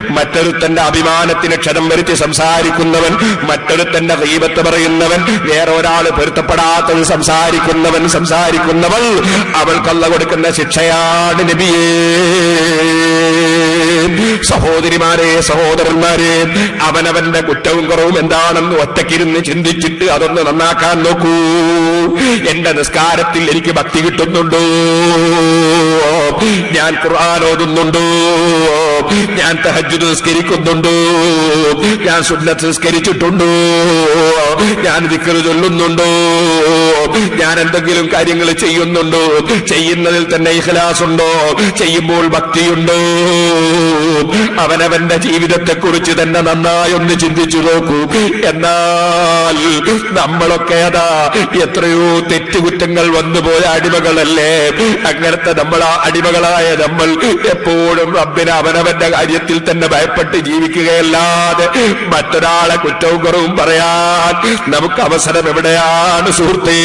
മറ്റൊരുത്തന്റെ അഭിമാനത്തിന് ക്ഷതം വരുത്തി സംസാരിക്കുന്നവൻ, മറ്റൊരുത്തന്റെ ഗീബത്ത് പറയുന്നവൻ, വേറെ ഒരാള് പൊരുത്തപ്പെടാത്തത് സംസാരിക്കുന്നവൾ, അവൾക്കല്ല കൊടുക്കുന്ന ശിക്ഷയാണ് നബിയേ. സഹോദരിമാരെ, സഹോദരന്മാരെ, അവനവന്റെ കുറ്റവും കുറവും എന്താണെന്ന് ഒറ്റയ്ക്കിരുന്ന് ചിന്തിച്ചിട്ട് അതൊന്ന് നന്നാക്കാൻ നോക്കൂ. എന്റെ നിസ്കാരത്തിൽ എനിക്ക് ഭക്തി കിട്ടുന്നുണ്ടോ? ഞാൻ ഖുർആൻ ഓതുന്നുണ്ടോ? ഞാൻ തഹജ്ജുദ് നിസ്കരിക്കുന്നുണ്ടോ? ഞാൻ സുന്നത്ത് നിസ്കരിച്ചിട്ടുണ്ടോ? ഞാൻ ദിക്ർ ചൊല്ലുന്നുണ്ടോ? ഞാൻ എന്തെങ്കിലും കാര്യങ്ങൾ ചെയ്യുന്നുണ്ടോ? ചെയ്യുന്നതിൽ തന്നെ ഇഖ്ലാസ് ഉണ്ടോ? ചെയ്യുമ്പോൾ ഭക്തിയുണ്ടോ? അവനവന്റെ ജീവിതത്തെക്കുറിച്ച് തന്നെ നന്നായി ഒന്ന് ചിന്തിച്ചു നോക്കൂ. എന്നാൽ നമ്മളൊക്കെ അതാ എത്രയോ തെറ്റുകുറ്റങ്ങൾ വന്നുപോയ അടിമകളല്ലേ. അങ്ങനത്തെ അടിമകളായ നമ്മൾ എപ്പോഴും റബ്ബിനെ അവനവന്റെ കാര്യത്തിൽ തന്നെ ഭയപ്പെട്ട് ജീവിക്കുകയല്ലാതെ മറ്റൊരാളെ കുറ്റവും കുറവും പറയാൻ നമുക്ക് അവസരം എവിടെയാണ് സുഹൃത്തേ?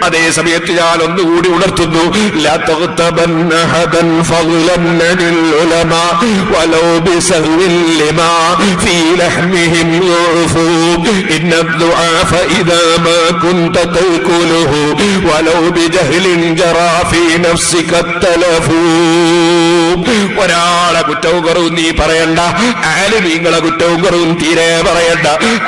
അതേ സമയത്ത് ഞാൻ ഒന്നുകൂടി ഉണർത്തുന്നു, ലാ തഗ്തബന്ന ഹദൻ ഫഗ്ലൻ ലിൽ ഉലമാ വലൗ ബിസഹ്വിൻ ലിമാ ഫീ ലഹ്മിഹിം യുഫൂ ഇന്ന ദുആഫ ഇദാ മാ കുൻത തൽകുലുഹു വലൗ ബിജഹ്ലിൻ ജറാ ഫീ നഫ്സിക തലഫൂ. ഒരാളെ കുറ്റവും കുറവും നീ പറയണ്ട, ആലിമീങ്ങളെ കുറ്റവും കുറവും തീരെ പറയണ്ട.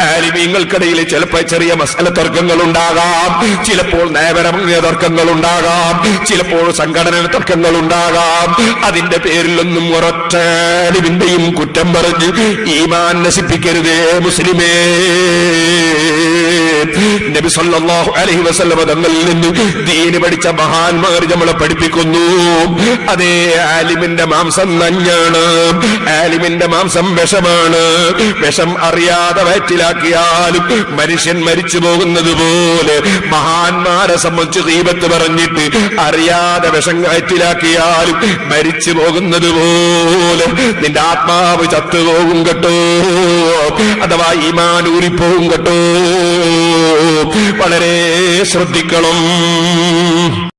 ആലിമീങ്ങൾക്കിടയിൽ ചിലപ്പോൾ ചെറിയ മസല തർക്കങ്ങൾ ഉണ്ടാകാം, ചിലപ്പോൾ നയപരമായ തർക്കങ്ങൾ ഉണ്ടാകാം, ചിലപ്പോൾ സംഘടന തർക്കങ്ങൾ ഉണ്ടാകാം. അതിന്റെ പേരിലൊന്നും ഒരൊറ്റ ആലിമിന്റെയും കുറ്റം പറഞ്ഞ് ഈമാൻ നശിപ്പിക്കരുതേ മുസ്ലിമേ. നബി സല്ലല്ലാഹു അലൈഹി വസല്ലം തങ്ങളിൽ നിന്ന് ദീന് പഠിച്ച മഹാന്മാർ നമ്മളെ പഠിപ്പിക്കുന്നു, അതേ ആലിമിന്റെ മാംസം നഞ്ഞാണ്, ആലിമിന്റെ മാംസം വിഷമാണ്. വിഷം അറിയാതെ വയറ്റിലാക്കിയാലും മനുഷ്യൻ മരിച്ചു പോകുന്നത് പോലെ മഹാന്മാരെ സംബന്ധിച്ച് ഗീബത്ത് പറഞ്ഞിട്ട് അറിയാതെ വിഷം വയറ്റിലാക്കിയാലും മരിച്ചു പോകുന്നത് പോലെ നിന്റെ ആത്മാവ് ചത്തുപോകും കേട്ടോ, അഥവാ ഈമാൻ ഊരിപ്പോകും കേട്ടോ. വളരെ ശ്രദ്ധിക്കണം.